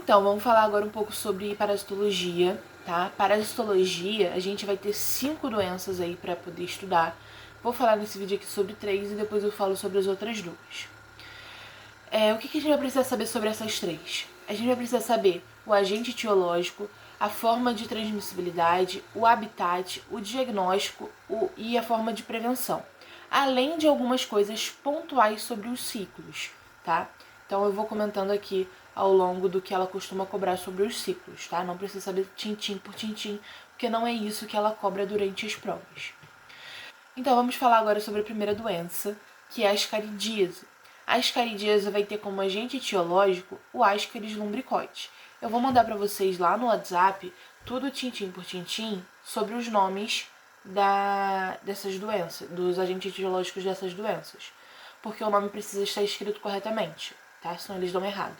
Então, vamos falar agora um pouco sobre parasitologia, tá? Parasitologia, a gente vai ter 5 doenças aí para poder estudar. Vou falar nesse vídeo aqui sobre 3 e depois eu falo sobre as outras 2. O que a gente vai precisar saber sobre essas 3? A gente vai precisar saber o agente etiológico, a forma de transmissibilidade, o habitat, o diagnóstico e a forma de prevenção. Além de algumas coisas pontuais sobre os ciclos, tá? Então eu vou comentando aqui ao longo do que ela costuma cobrar sobre os ciclos, tá? Não precisa saber tintim por tintim, porque não é isso que ela cobra durante as provas. Então vamos falar agora sobre a primeira doença, que é a ascaridíase. A ascaridíase vai ter como agente etiológico o Ascaris lumbricoides. Eu vou mandar para vocês lá no WhatsApp tudo tintim por tintim sobre os nomes dessas doenças, dos agentes etiológicos dessas doenças, porque o nome precisa estar escrito corretamente, tá? Senão eles dão errado.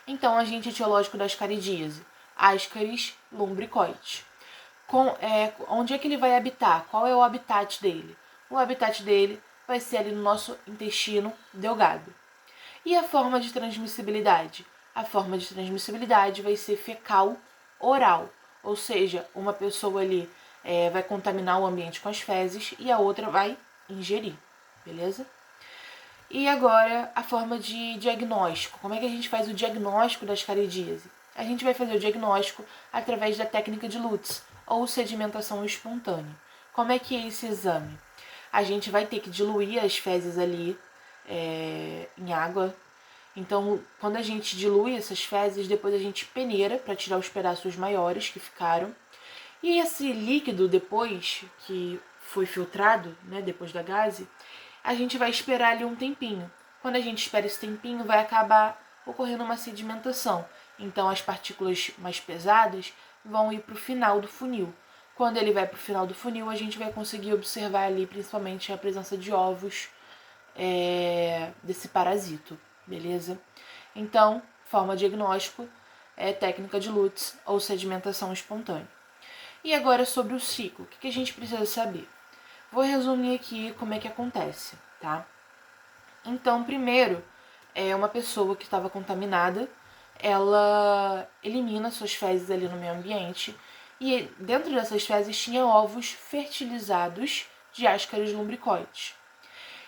Então, agente etiológico da ascaridíase, Ascaris lumbricoides. Onde é que ele vai habitar? Qual é o habitat dele? O habitat dele vai ser ali no nosso intestino delgado. E a forma de transmissibilidade? A forma de transmissibilidade vai ser fecal-oral, ou seja, uma pessoa ali vai contaminar o ambiente com as fezes e a outra vai ingerir, beleza? E agora a forma de diagnóstico. Como é que a gente faz o diagnóstico da ascaridíase? A gente vai fazer o diagnóstico através da técnica de Lutz, ou sedimentação espontânea. Como é que é esse exame? A gente vai ter que diluir as fezes ali em água. Então, quando a gente dilui essas fezes, depois a gente peneira para tirar os pedaços maiores que ficaram. E esse líquido, depois que foi filtrado, né, depois da gase, a gente vai esperar ali um tempinho. Quando a gente espera esse tempinho, vai acabar ocorrendo uma sedimentação. Então, as partículas mais pesadas vão ir para o final do funil. Quando ele vai para o final do funil, a gente vai conseguir observar ali, principalmente, a presença de ovos desse parasito, beleza? Então, forma de diagnóstico é técnica de Lutz ou sedimentação espontânea. E agora sobre o ciclo, o que a gente precisa saber? Vou resumir aqui como é que acontece, tá? Então, primeiro, uma pessoa que estava contaminada, ela elimina suas fezes ali no meio ambiente e dentro dessas fezes tinha ovos fertilizados de Ascaris lumbricoides.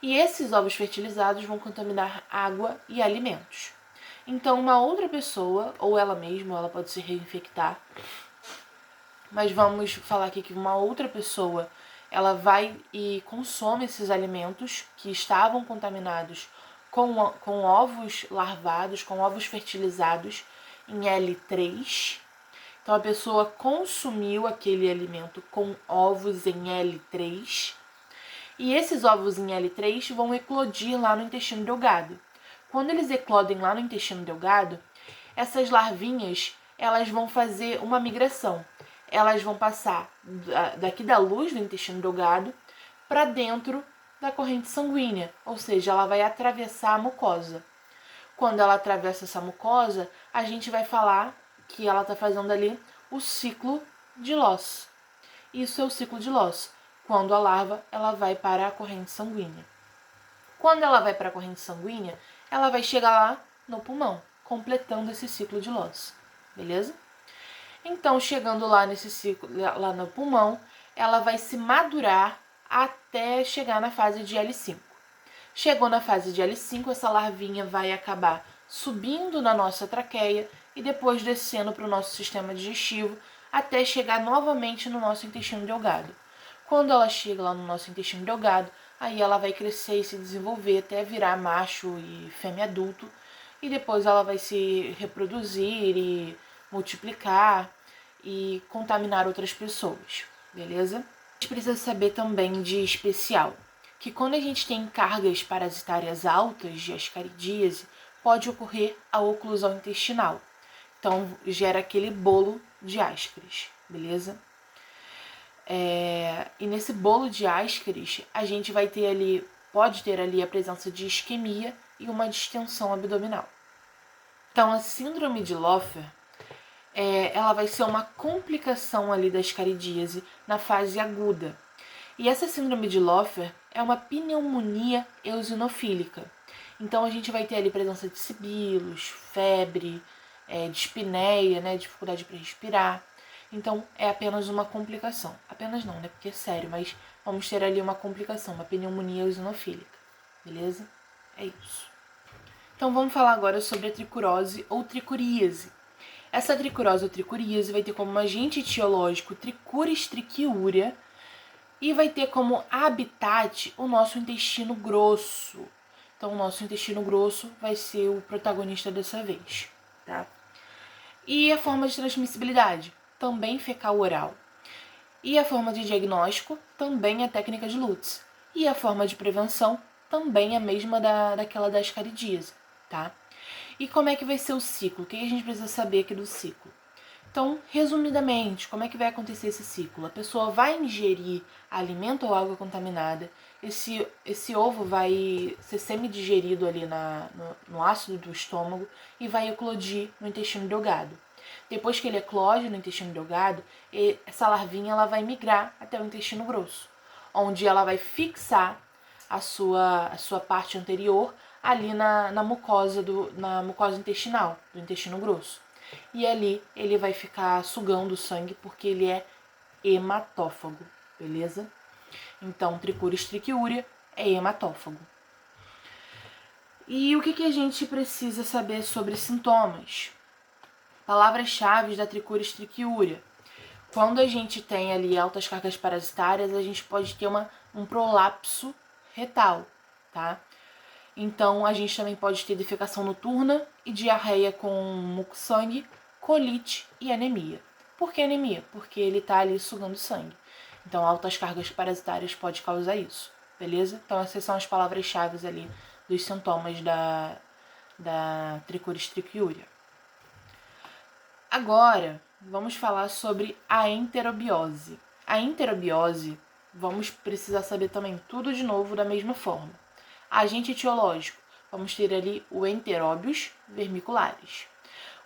E esses ovos fertilizados vão contaminar água e alimentos. Então, uma outra pessoa, ou ela mesma, ela pode se reinfectar, mas vamos falar aqui que uma outra pessoa ela vai e consome esses alimentos que estavam contaminados com ovos larvados, com ovos fertilizados em L3. Então, a pessoa consumiu aquele alimento com ovos em L3. E esses ovos em L3 vão eclodir lá no intestino delgado. Quando eles eclodem lá no intestino delgado, essas larvinhas elas vão fazer uma migração. Elas vão passar daqui da luz do intestino delgado para dentro da corrente sanguínea, ou seja, ela vai atravessar a mucosa. Quando ela atravessa essa mucosa, a gente vai falar que ela está fazendo ali o ciclo de Loss. Isso é o ciclo de Loss, quando a larva ela vai para a corrente sanguínea. Quando ela vai para a corrente sanguínea, ela vai chegar lá no pulmão, completando esse ciclo de Loss, beleza? Então, chegando lá nesse ciclo, lá no pulmão, ela vai se madurar até chegar na fase de L5. Chegou na fase de L5, essa larvinha vai acabar subindo na nossa traqueia e depois descendo para o nosso sistema digestivo até chegar novamente no nosso intestino delgado. Quando ela chega lá no nosso intestino delgado, aí ela vai crescer e se desenvolver até virar macho e fêmea adulto e depois ela vai se reproduzir e multiplicar e contaminar outras pessoas, beleza? A gente precisa saber também de especial, que quando a gente tem cargas parasitárias altas de ascaridíase, pode ocorrer a oclusão intestinal. Então, gera aquele bolo de Ascaris, beleza? E nesse bolo de Ascaris, a gente vai ter ali, pode ter ali a presença de isquemia e uma distensão abdominal. Então, a síndrome de Lofer, ela vai ser uma complicação ali da ascaridíase na fase aguda. E essa síndrome de Lofer é uma pneumonia eosinofílica. Então a gente vai ter ali presença de sibilos, febre, dispneia, né, dificuldade para respirar. Então é apenas uma complicação. Apenas não, né, porque é sério, mas vamos ter ali uma complicação, uma pneumonia eosinofílica, beleza? É isso. Então vamos falar agora sobre a tricurose ou tricuríase. Essa tricurose ou tricuríase vai ter como agente etiológico Trichuris trichiurea e vai ter como habitat o nosso intestino grosso. Então o nosso intestino grosso vai ser o protagonista dessa vez, tá? E a forma de transmissibilidade? Também fecal oral. E a forma de diagnóstico? Também a técnica de Lutz. E a forma de prevenção? Também a mesma daquela da ascaridíase, tá? E como é que vai ser o ciclo? O que a gente precisa saber aqui do ciclo? Então, resumidamente, como é que vai acontecer esse ciclo? A pessoa vai ingerir alimento ou água contaminada, esse ovo vai ser semi-digerido ali no ácido do estômago e vai eclodir no intestino delgado. Depois que ele eclode no intestino delgado, essa larvinha ela vai migrar até o intestino grosso, onde ela vai fixar a sua parte anterior ali na mucosa intestinal, do intestino grosso. E ali ele vai ficar sugando o sangue porque ele é hematófago, beleza? Então, Trichuris trichiurea é hematófago. E o que a gente precisa saber sobre sintomas? Palavras-chave da Trichuris trichiurea. Quando a gente tem ali altas cargas parasitárias, a gente pode ter um prolapso retal, tá? Então, a gente também pode ter defecação noturna e diarreia com muco-sangue, colite e anemia. Por que anemia? Porque ele está ali sugando sangue. Então, altas cargas parasitárias pode causar isso, beleza? Então, essas são as palavras-chave ali dos sintomas da Trichuris trichiurea. Agora, vamos falar sobre a enterobiose. A enterobiose, vamos precisar saber também tudo de novo da mesma forma. Agente etiológico, vamos ter ali o Enteróbios vermiculares.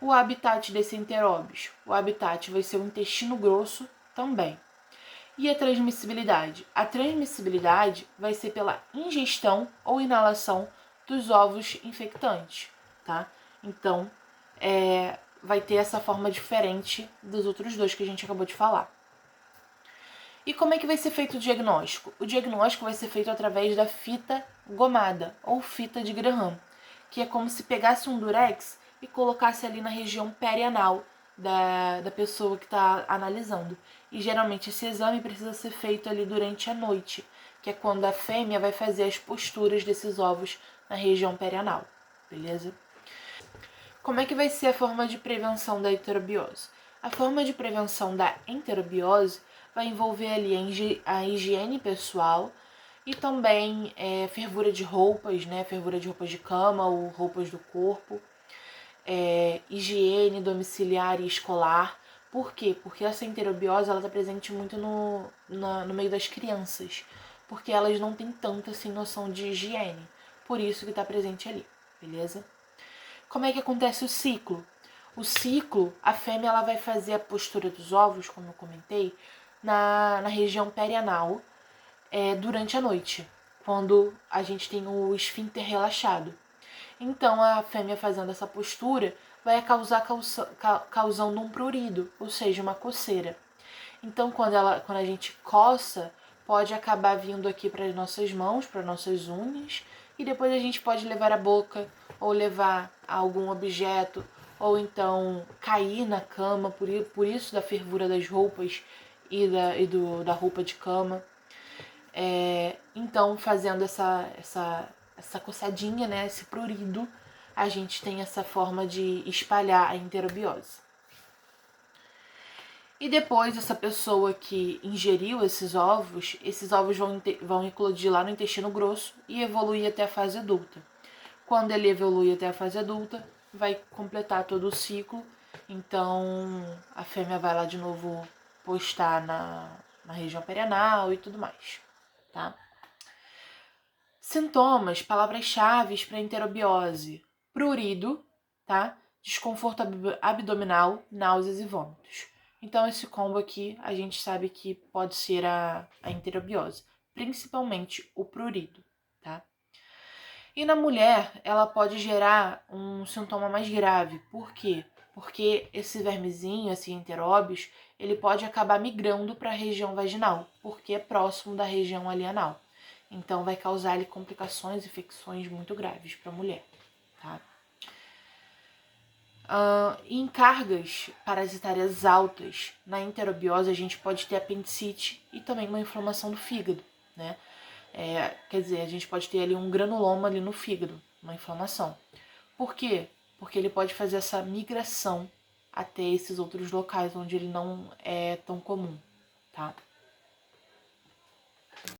O habitat desse Enteróbios, o habitat vai ser o intestino grosso também. E a transmissibilidade? A transmissibilidade vai ser pela ingestão ou inalação dos ovos infectantes, tá? Então, vai ter essa forma diferente dos outros dois que a gente acabou de falar. E como é que vai ser feito o diagnóstico? O diagnóstico vai ser feito através da fita gomada ou fita de Graham, que é como se pegasse um durex e colocasse ali na região perianal da pessoa que está analisando. E geralmente esse exame precisa ser feito ali durante a noite, que é quando a fêmea vai fazer as posturas desses ovos na região perianal, beleza? Como é que vai ser a forma de prevenção da enterobiose? A forma de prevenção da enterobiose vai envolver ali a higiene pessoal e também fervura de roupas, né? Fervura de roupas de cama ou roupas do corpo, higiene domiciliar e escolar. Por quê? Porque essa enterobiose está presente muito no meio das crianças, porque elas não têm tanta assim, noção de higiene. Por isso que está presente ali, beleza? Como é que acontece o ciclo? O ciclo, a fêmea ela vai fazer a postura dos ovos, como eu comentei, na região perianal durante a noite, quando a gente tem o esfíncter relaxado. Então, a fêmea fazendo essa postura vai causando um prurido, ou seja, uma coceira. Então, quando a gente coça, pode acabar vindo aqui para as nossas mãos, para nossas unhas, e depois a gente pode levar a boca, ou levar algum objeto, ou então cair na cama, por isso da fervura das roupas e da roupa de cama. Então, fazendo essa coçadinha, né, esse prurido, a gente tem essa forma de espalhar a enterobiose. E depois, essa pessoa que ingeriu esses ovos vão eclodir lá no intestino grosso e evoluir até a fase adulta. Quando ele evolui até a fase adulta, vai completar todo o ciclo. Então, a fêmea vai lá de novo postar na região perianal e tudo mais, tá? Sintomas, palavras-chave para enterobiose: prurido, tá? Desconforto abdominal, náuseas e vômitos. Então, esse combo aqui, a gente sabe que pode ser a enterobiose, principalmente o prurido, tá? E na mulher, ela pode gerar um sintoma mais grave. Por quê? Porque esse vermezinho, esse enteróbios, ele pode acabar migrando para a região vaginal, porque é próximo da região ali anal. Então vai causar ali complicações, infecções muito graves para a mulher, tá? Em cargas parasitárias altas, na enterobiose a gente pode ter apendicite e também uma inflamação do fígado, né? Quer dizer, a gente pode ter ali um granuloma ali no fígado, uma inflamação. Por quê? Porque ele pode fazer essa migração até esses outros locais onde ele não é tão comum, tá?